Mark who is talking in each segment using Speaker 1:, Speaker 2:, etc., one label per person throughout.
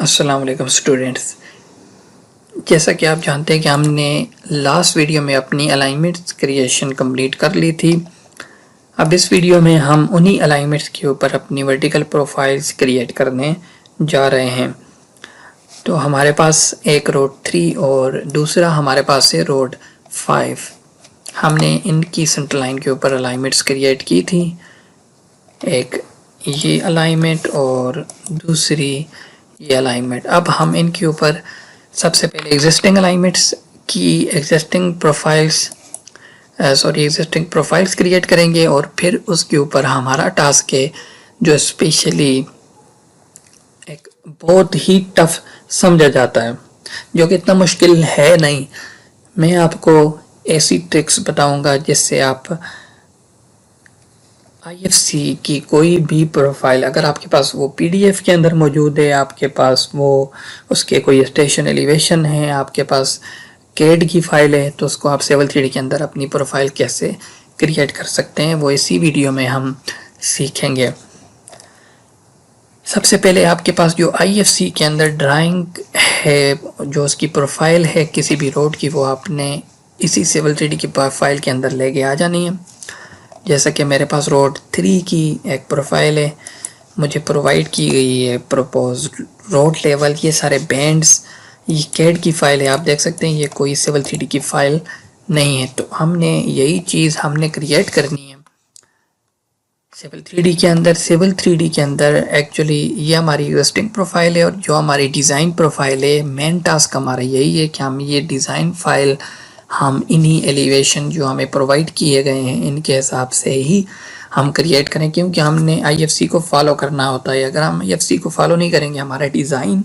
Speaker 1: السلام علیکم اسٹوڈینٹس، جیسا کہ آپ جانتے ہیں کہ ہم نے لاسٹ ویڈیو میں اپنی الائنمنٹس کریشن کمپلیٹ کر لی تھی۔ اب اس ویڈیو میں ہم انہی الائنمنٹس کے اوپر اپنی ورٹیکل پروفائلز کریٹ کرنے جا رہے ہیں۔ تو ہمارے پاس ایک روڈ 3 اور دوسرا ہمارے پاس ہے روڈ 5۔ ہم نے ان کی سینٹر لائن کے اوپر الائنمنٹس کریٹ کی تھی، ایک یہ الائنمنٹ اور دوسری یہ الائنمنٹ۔ اب ہم ان کے اوپر سب سے پہلے ایگزسٹنگ الائنمنٹس کی ایگزسٹنگ پروفائلز کریٹ کریں گے، اور پھر اس کے اوپر ہمارا ٹاسک ہے جو اسپیشلی ایک بہت ہی ٹف سمجھا جاتا ہے، جو کہ اتنا مشکل ہے نہیں۔ میں آپ کو ایسی ٹرکس بتاؤں گا جس سے آپ IFC کی کوئی بھی پروفائل، اگر آپ کے پاس وہ PDF کے اندر موجود ہے، آپ کے پاس وہ اس کے کوئی اسٹیشن ایلیویشن ہے، آپ کے پاس CAD کی فائل ہے، تو اس کو آپ Civil 3D کے اندر اپنی پروفائل کیسے کریٹ کر سکتے ہیں وہ اسی ویڈیو میں ہم سیکھیں گے۔ سب سے پہلے آپ کے پاس جو IFC کے اندر ڈرائنگ ہے، جو اس کی پروفائل ہے کسی بھی روڈ کی، وہ آپ نے اسی Civil 3D کی فائل کے اندر لے کے آ جانی ہے۔ جیسا کہ میرے پاس روڈ 3 کی ایک پروفائل ہے، مجھے پرووائڈ کی گئی ہے پروپوز روڈ لیول، یہ سارے بینڈز، یہ CAD کی فائل ہے، آپ دیکھ سکتے ہیں یہ کوئی Civil 3D کی فائل نہیں ہے۔ تو ہم نے یہی چیز ہم نے کریٹ کرنی ہے Civil 3D کے اندر ایکچولی یہ ہماری ایگزسٹنگ پروفائل ہے، اور جو ہماری ڈیزائن پروفائل ہے، مین ٹاسک ہمارا یہی ہے کہ ہم یہ ڈیزائن فائل ہم انہی ایلیویشن جو ہمیں پرووائڈ کیے گئے ہیں ان کے حساب سے ہی ہم کریٹ کریں، کیونکہ ہم نے IFC کو فالو کرنا ہوتا ہے۔ اگر ہم IFC کو فالو نہیں کریں گے ہمارا ڈیزائن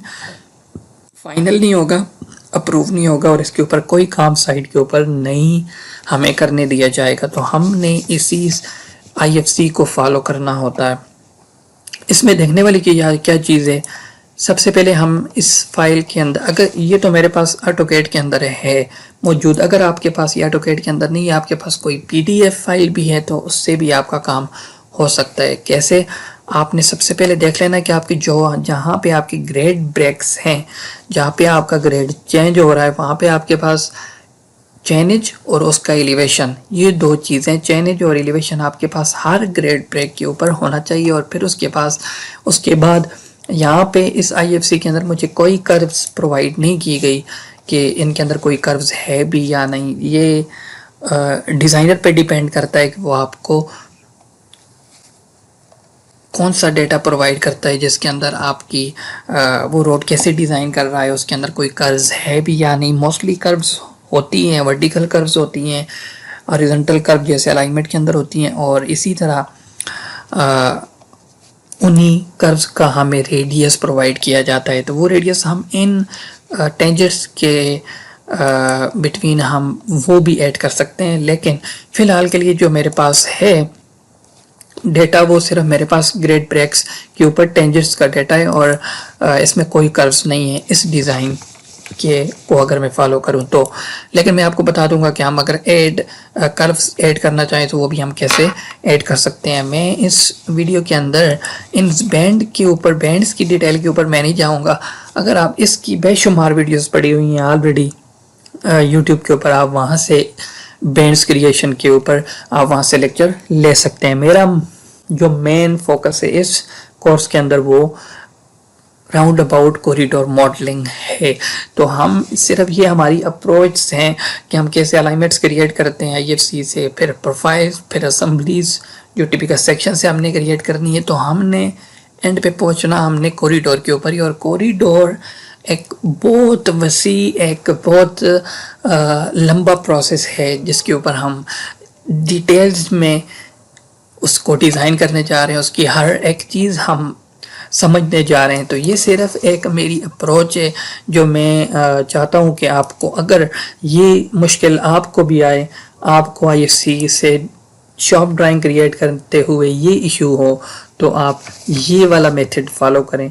Speaker 1: فائنل نہیں ہوگا، اپروو نہیں ہوگا، اور اس کے اوپر کوئی کام سائٹ کے اوپر نہیں ہمیں کرنے دیا جائے گا۔ تو ہم نے اسی IFC کو فالو کرنا ہوتا ہے۔ اس میں دیکھنے والی کیا چیز ہے، سب سے پہلے ہم اس فائل کے اندر، اگر یہ تو میرے پاس AutoCAD کے اندر ہے موجود، اگر آپ کے پاس یہ AutoCAD کے اندر نہیں ہے، آپ کے پاس کوئی PDF فائل بھی ہے تو اس سے بھی آپ کا کام ہو سکتا ہے۔ کیسے؟ آپ نے سب سے پہلے دیکھ لینا کہ آپ کی جہاں پہ آپ کی گریڈ بریکس ہیں، جہاں پہ آپ کا گریڈ چینج ہو رہا ہے، وہاں پہ آپ کے پاس چینج اور اس کا ایلیویشن، یہ دو چیزیں چینج اور ایلیویشن آپ کے پاس ہر گریڈ بریک کے اوپر ہونا چاہیے۔ اور پھر اس کے بعد یہاں پہ اس IFC کے اندر مجھے کوئی کروز پرووائڈ نہیں کی گئی کہ ان کے اندر کوئی کروز ہے بھی یا نہیں، یہ ڈیزائنر پہ ڈیپینڈ کرتا ہے کہ وہ آپ کو کون سا ڈیٹا پرووائڈ کرتا ہے جس کے اندر آپ کی وہ روڈ کیسے ڈیزائن کر رہا ہے، اس کے اندر کوئی کروز ہے بھی یا نہیں۔ موسٹلی کروز ہوتی ہیں، ورٹیکل کروز ہوتی ہیں، ہاریزونٹل کرو جیسے الائنمنٹ کے اندر ہوتی ہیں، اور اسی طرح انہی کروز کا ہمیں ریڈیس پرووائڈ کیا جاتا ہے۔ تو وہ ریڈیس ہم ان ٹینجنٹس کے بٹوین ہم وہ بھی ایڈ کر سکتے ہیں، لیکن فی الحال کے لیے جو میرے پاس ہے ڈیٹا، وہ صرف میرے پاس گریڈ بریکس کے اوپر ٹینجنٹس کا ڈیٹا ہے، اور اس میں کوئی کروز نہیں ہے اس ڈیزائن کے کو اگر میں فالو کروں تو۔ لیکن میں آپ کو بتا دوں گا کہ ہم اگر کروز ایڈ کرنا چاہیں تو وہ بھی ہم کیسے ایڈ کر سکتے ہیں۔ میں اس ویڈیو کے اندر ان بینڈ کے اوپر، بینڈز کی ڈیٹیل کے اوپر میں نہیں جاؤں گا۔ اگر آپ اس کی بے شمار ویڈیوز پڑی ہوئی ہیں آلریڈی YouTube کے اوپر، آپ وہاں سے بینڈز کریشن کے اوپر آپ وہاں سے لیکچر لے سکتے ہیں۔ میرا جو مین فوکس ہے اس کورس کے اندر وہ راؤنڈ اباؤٹ کوریڈور ماڈلنگ ہے۔ تو ہم صرف یہ ہماری اپروچ ہیں کہ ہم کیسے الائنمنٹس کریٹ کرتے ہیں IFC سے، پھر پروفائل، پھر اسمبلیز جو ٹپیکل سیکشن سے ہم نے کریٹ کرنی ہے۔ تو ہم نے اینڈ پہ پہنچنا ہم نے کوریڈور کے اوپر ہی، اور کوریڈور ایک بہت وسیع، ایک بہت لمبا پروسیس ہے جس کے اوپر ہم ڈیٹیلز میں اس کو ڈیزائن کرنے جا رہے ہیں، اس کی ہر ایک چیز ہم سمجھنے جا رہے ہیں۔ تو یہ صرف ایک میری اپروچ ہے جو میں چاہتا ہوں کہ آپ کو، اگر یہ مشکل آپ کو بھی آئے، آپ کو IFC سے شاپ ڈرائنگ کریٹ کرتے ہوئے یہ ایشو ہو، تو آپ یہ والا میتھڈ فالو کریں،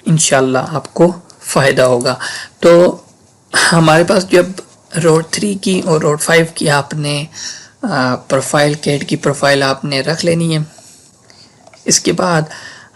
Speaker 1: انشاءاللہ آپ کو فائدہ ہوگا۔ تو ہمارے پاس جب روڈ 3 کی اور روڈ 5 کی آپ نے پروفائل، CAD کی پروفائل آپ نے رکھ لینی ہے۔ اس کے بعد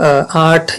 Speaker 1: 8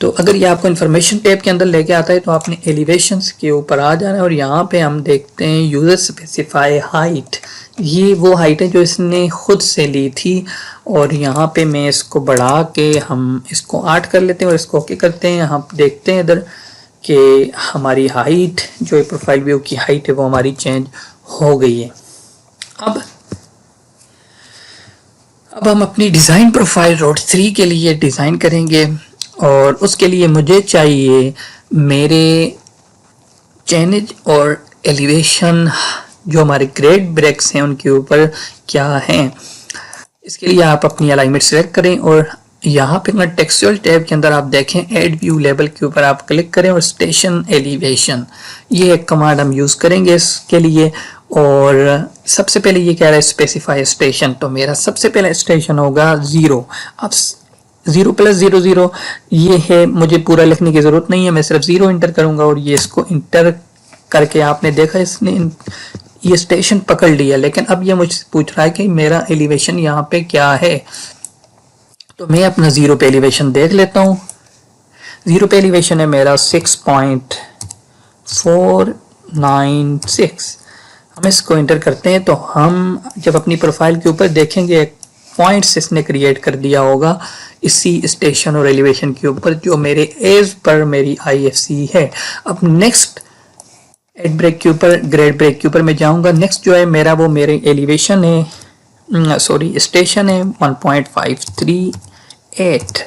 Speaker 1: تو اگر یہ آپ کو انفارمیشن ٹیب کے اندر لے کے آتا ہے تو آپ نے ایلیویشنز کے اوپر آ جانا ہے اور یہاں پہ ہم دیکھتے ہیں یوزر اسپیسیفائی ہائٹ. یہ وہ ہائٹ ہے جو اس نے خود سے لی تھی اور یہاں پہ میں اس کو بڑھا کے ہم اس کو 8 کر لیتے ہیں اور اس کو اوکے کرتے ہیں. ہم دیکھتے ہیں ادھر کہ ہماری ہائٹ جو پروفائل ویو کی ہائٹ ہے وہ ہماری چینج ہو گئی ہے. اب ہم اپنی ڈیزائن پروفائل روڈ 3 کے لیے ڈیزائن کریں گے اور اس کے لیے مجھے چاہیے میرے چینج اور ایلیویشن جو ہمارے گریڈ بریکس ہیں ان کے اوپر کیا ہیں. اس کے لیے آپ اپنی الائنمنٹ سلیکٹ کریں اور یہاں پہ ٹیکسچوئل ٹیب کے اندر آپ دیکھیں ایڈ ویو لیبل کے اوپر آپ کلک کریں اور اسٹیشن ایلیویشن یہ ایک کمانڈ ہم یوز کریں گے اس کے لیے. اور سب سے پہلے یہ کہہ رہا ہے اسپیسیفائی اسٹیشن, تو میرا سب سے پہلے اسٹیشن ہوگا 0. اب 0+00 یہ ہے, مجھے پورا لکھنے کی ضرورت نہیں ہے, میں صرف 0 انٹر کروں گا اور یہ اس کو انٹر کر کے آپ نے دیکھا اس نے یہ اسٹیشن پکڑ لیا. لیکن اب یہ مجھ سے پوچھ رہا ہے کہ میرا ایلیویشن یہاں پہ کیا ہے, تو میں اپنا 0 پہ ایلیویشن دیکھ لیتا ہوں. 0 پہ ایلیویشن ہے میرا 6.496. ہم اس کو انٹر کرتے ہیں تو ہم جب اپنی پروفائل کے اوپر دیکھیں گے پوائنٹس اس نے کریٹ کر دیا ہوگا اسی اسٹیشن اور ایلیویشن کے اوپر جو میرے ایز پر میری آئی ایف سی ہے. اب نیکسٹ ایڈ بریک کے اوپر گریڈ بریک کے اوپر میں جاؤں گا. نیکسٹ جو ہے میرا وہ میرے ایلیویشن ہے اسٹیشن ہے 1.538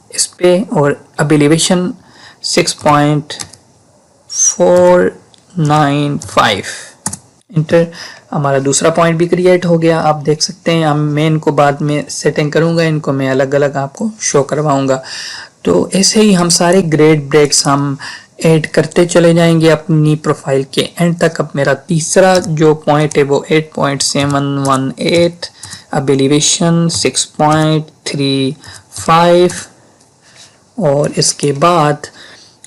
Speaker 1: اس پہ, اور اب ایلیویشن 6.495 انٹر. ہمارا دوسرا پوائنٹ بھی کریٹ ہو گیا. آپ دیکھ سکتے ہیں میں ان کو بعد میں سیٹنگ کروں گا, ان کو میں الگ الگ آپ کو شو کرواؤں گا. تو ایسے ہی ہم سارے گریڈ بریکس ہم ایڈ کرتے چلے جائیں گے اپنی پروفائل کے اینڈ تک. اب میرا تیسرا جو پوائنٹ ہے وہ 8.718, اب ایلیویشن 6.35 اور اس کے بعد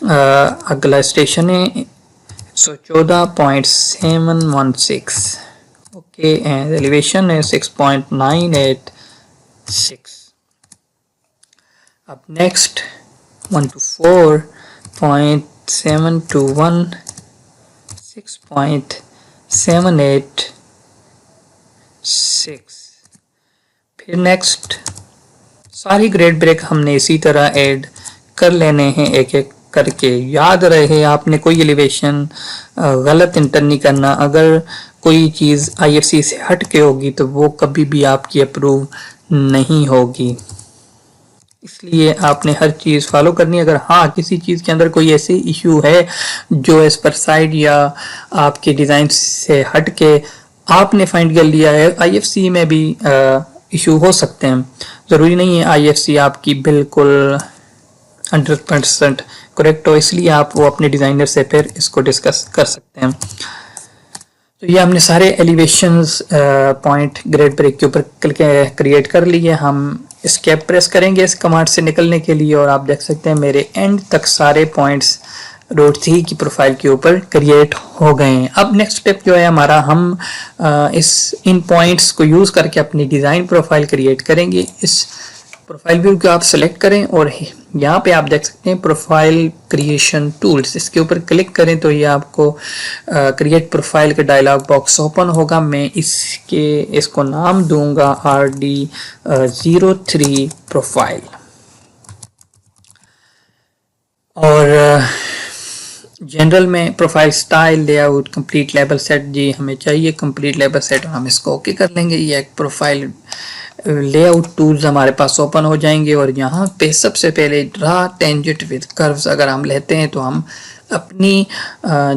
Speaker 1: اگلا اسٹیشن ہے 114.716. اوکے, اینڈ ایلیویشن ہے 6.986. اب نیکسٹ 124.721 6.786. پھر نیکسٹ ساری گریڈ بریک ہم نے اسی طرح ایڈ کر لینے ہیں ایک ایک کر کے. یاد رہے آپ نے کوئی ایلیویشن غلط انٹر نہیں کرنا. اگر کوئی چیز آئی ایف سی سے ہٹ کے ہوگی تو وہ کبھی بھی آپ کی اپروو نہیں ہوگی, اس لیے آپ نے ہر چیز فالو کرنی. اگر ہاں کسی چیز کے اندر کوئی ایسی ایشو ہے جو اس پر سائڈ یا آپ کے ڈیزائن سے ہٹ کے آپ نے فائنڈ کر لیا ہے, آئی ایف سی میں بھی ایشو ہو سکتے ہیں, ضروری نہیں ہے آئی ایف سی آپ کی بالکل 100% کریکٹ ہو, اس لیے آپ وہ اپنے ڈیزائنر سے پھر اس کو ڈسکس کر سکتے ہیں. تو یہ ہم نے سارے ایلیویشنز پوائنٹ گریڈ بریک کے اوپر کریٹ کر لیے. ہم اسکیپ پریس کریں گے اس کمانڈ سے نکلنے کے لیے اور آپ دیکھ سکتے ہیں میرے اینڈ تک سارے پوائنٹس روڈ 3 کی پروفائل کے اوپر کریٹ ہو گئے ہیں. اب نیکسٹ اسٹیپ جو ہے ہمارا, ہم ان پوائنٹس کو یوز کر کے اپنی ڈیزائن پروفائل کریٹ کریں گے. اس پروفائل ویو کو آپ سلیکٹ کریں اور یہاں پہ آپ دیکھ سکتے ہیں پروفائل کریشن ٹولز, اس کے اوپر کلک کریں تو یہ آپ کو کریٹ پروفائل کا ڈائلاگ باکس اوپن ہوگا. میں اس کو نام دوں گا RD03 پروفائل. اور جنرل میں profile style layout complete label set, جی ہمیں چاہیے کمپلیٹ لیبل سیٹ, ہم اس کو اوکے کر لیں گے. یہ ایک پروفائل لے آؤٹ ٹولز ہمارے پاس اوپن ہو جائیں گے اور یہاں پہ سب سے پہلے ڈرا ٹینجنٹ ود کروز اگر ہم لیتے ہیں تو ہم اپنی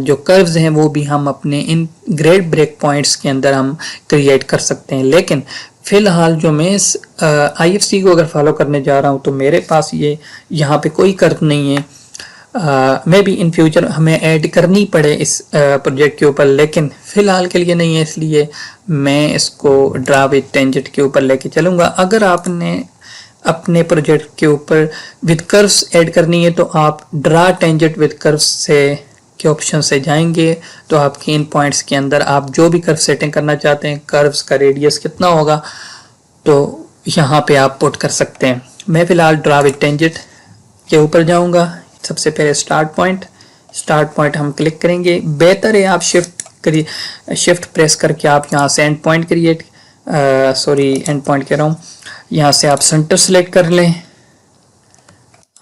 Speaker 1: جو کروز ہیں وہ بھی ہم اپنے ان گریڈ بریک پوائنٹس کے اندر ہم کریٹ کر سکتے ہیں. لیکن فی الحال جو میں اس آئی ایف سی کو اگر فالو کرنے جا رہا ہوں تو میرے پاس یہ یہاں پہ کوئی کرو نہیں ہے. میں بھی ان فیوچر ہمیں ایڈ کرنی پڑے اس پروجیکٹ کے اوپر, لیکن فی الحال کے لیے نہیں ہے, اس لیے میں اس کو ڈرا وتھ ٹینجنٹ کے اوپر لے کے چلوں گا. اگر آپ نے اپنے پروجیکٹ کے اوپر وتھ کروز ایڈ کرنی ہے تو آپ ڈرا ٹینجنٹ وتھ کروز سے کے آپشن سے جائیں گے تو آپ کے ان پوائنٹس کے اندر آپ جو بھی کرو سیٹنگ کرنا چاہتے ہیں, کروز کا ریڈیس کتنا ہوگا تو یہاں پہ آپ پٹ کر سکتے ہیں. میں فی الحال ڈرا وتھ ٹینجنٹ کے اوپر جاؤں گا. سب سے پہلے اسٹارٹ پوائنٹ ہم کلک کریں گے. بہتر ہے آپ شفٹ پریس کر کے آپ یہاں سے اینڈ پوائنٹ اینڈ پوائنٹ کہہ رہا ہوں, یہاں سے آپ سینٹر سلیکٹ کر لیں.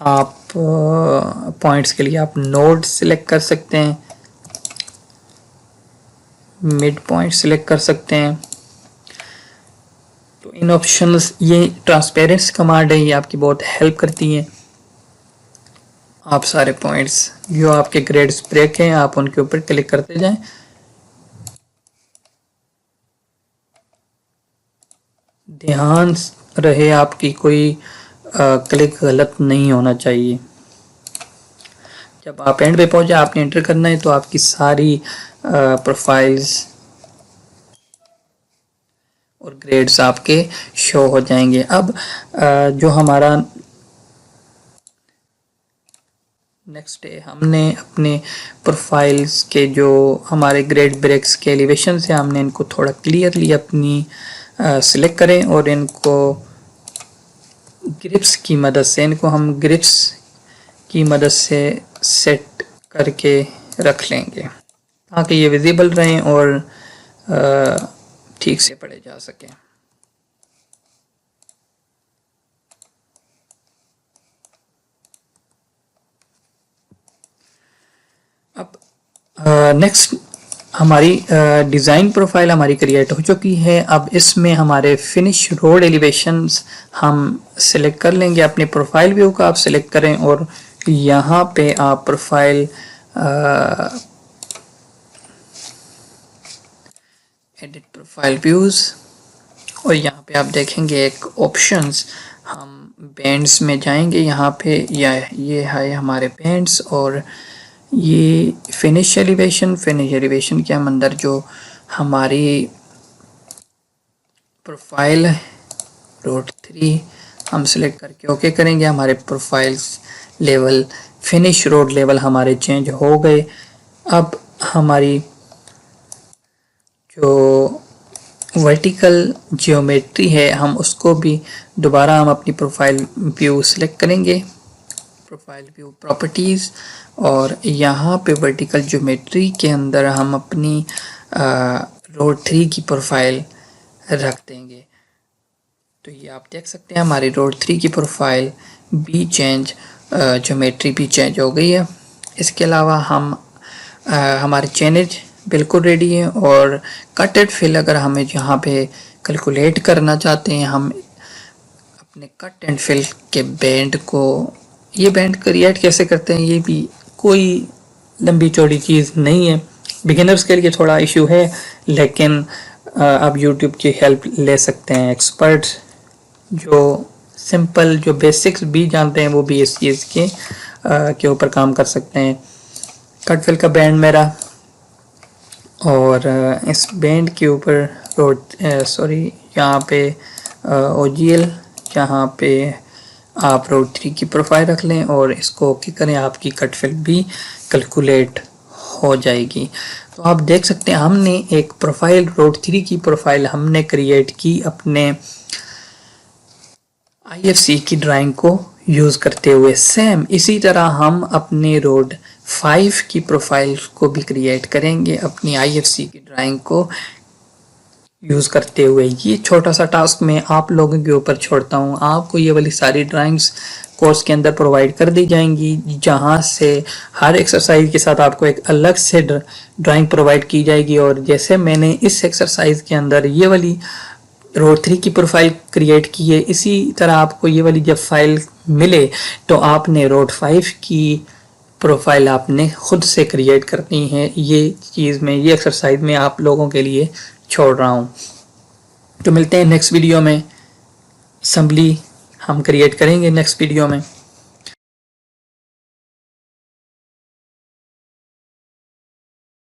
Speaker 1: آپ پوائنٹس کے لیے آپ نوڈ سلیکٹ کر سکتے ہیں, مڈ پوائنٹ سلیکٹ کر سکتے ہیں. تو ان آپشنز, یہ ٹرانسپیرنس کمانڈ ہے, یہ آپ کی بہت ہیلپ کرتی ہیں. آپ سارے پوائنٹس جو آپ کے گریڈز بریک ہیں آپ ان کے اوپر کلک کرتے جائیں. دھیان رہے آپ کی کوئی کلک غلط نہیں ہونا چاہیے. جب آپ اینڈ پہ پہنچے آپ نے انٹر کرنا ہے تو آپ کی ساری پروفائلز اور گریڈز آپ کے شو ہو جائیں گے. اب جو ہمارا نیکسٹ ہے, ہم نے اپنے پروفائلز کے جو ہمارے گریڈ بریکس کے ایلیویشن سے ہم نے ان کو تھوڑا کلیئرلی اپنی سلیکٹ کریں اور ان کو گرپس کی مدد سے, سیٹ کر کے رکھ لیں گے تاکہ یہ ویزیبل رہیں اور ٹھیک سے پڑھے جا سکیں. اب نیکسٹ ہماری ڈیزائن پروفائل ہماری کریٹ ہو چکی ہے. اب اس میں ہمارے فنش روڈ ایلیویشنز ہم سلیکٹ کر لیں گے. اپنے پروفائل ویو کا آپ سلیکٹ کریں اور یہاں پہ آپ پروفائل ایڈٹ پروفائل ویوز, اور یہاں پہ آپ دیکھیں گے ایک آپشنز, ہم بینڈز میں جائیں گے. یہاں پہ یہ ہے ہمارے بینڈز اور یہ فنش ایلیویشن کے ہم اندر جو ہماری پروفائل روڈ 3 ہم سلیکٹ کر کے اوکے کریں گے. ہمارے profiles level finish road level ہمارے چینج ہو گئے. اب ہماری جو ورٹیکل جیومیٹری ہے ہم اس کو بھی دوبارہ ہم اپنی پروفائل ویو سلیکٹ کریں گے, پروفائل ویو پراپرٹیز, اور یہاں پہ ورٹیکل جیومیٹری کے اندر ہم اپنی روڈ 3 کی پروفائل رکھ دیں گے. تو یہ آپ دیکھ سکتے ہیں ہماری روڈ 3 کی پروفائل بھی جیومیٹری بھی چینج ہو گئی ہے. اس کے علاوہ ہمارے چینج بالکل ریڈی ہے, اور کٹ اینڈ فل اگر ہمیں جہاں پہ کیلکولیٹ کرنا چاہتے ہیں ہم اپنے کٹ اینڈ فل کے بینڈ کو, یہ بینڈ کریٹ کیسے کرتے ہیں یہ بھی کوئی لمبی چوڑی چیز نہیں ہے, بگنرز کے لیے تھوڑا ایشو ہے, لیکن آپ یوٹیوب کی ہیلپ لے سکتے ہیں. ایکسپرٹس جو سمپل جو بیسکس بھی جانتے ہیں وہ بھی اس چیز کے اوپر کام کر سکتے ہیں. کٹ فل کا بینڈ میرا, اور اس بینڈ کے اوپر یہاں پہ او جی ایل, یہاں پہ آپ روڈ 3 کی پروفائل رکھ لیں اور اس کو اوکے کریں, آپ کی کٹ فل بھی کیلکولیٹ ہو جائے گی. تو آپ دیکھ سکتے ہیں ہم نے ایک پروفائل روڈ 3 کی پروفائل ہم نے کریٹ کی اپنے آئی ایف سی کی ڈرائنگ کو یوز کرتے ہوئے. سیم اسی طرح ہم اپنے روڈ 5 کی پروفائل کو بھی کریٹ کریں گے اپنی آئی ایف سی کی ڈرائنگ کو یوز کرتے ہوئے. یہ چھوٹا سا ٹاسک میں آپ لوگوں کے اوپر چھوڑتا ہوں. آپ کو یہ والی ساری ڈرائنگز کورس کے اندر پرووائڈ کر دی جائیں گی, جہاں سے ہر ایکسرسائز کے ساتھ آپ کو ایک الگ سے ڈرائنگ پرووائڈ کی جائے گی. اور جیسے میں نے اس ایکسرسائز کے اندر یہ والی روڈ 3 کی پروفائل کریٹ کی ہے, اسی طرح آپ کو یہ والی جب فائل ملے تو آپ نے روڈ 5 کی پروفائل آپ نے خود سے کریٹ کرنی ہے. یہ چیز میں یہ ایکسرسائز میں آپ لوگوں کے لیے چھوڑ رہا ہوں. تو ملتے ہیں نیکسٹ ویڈیو میں. اسمبلی ہم کریٹ کریں گے نیکسٹ ویڈیو میں.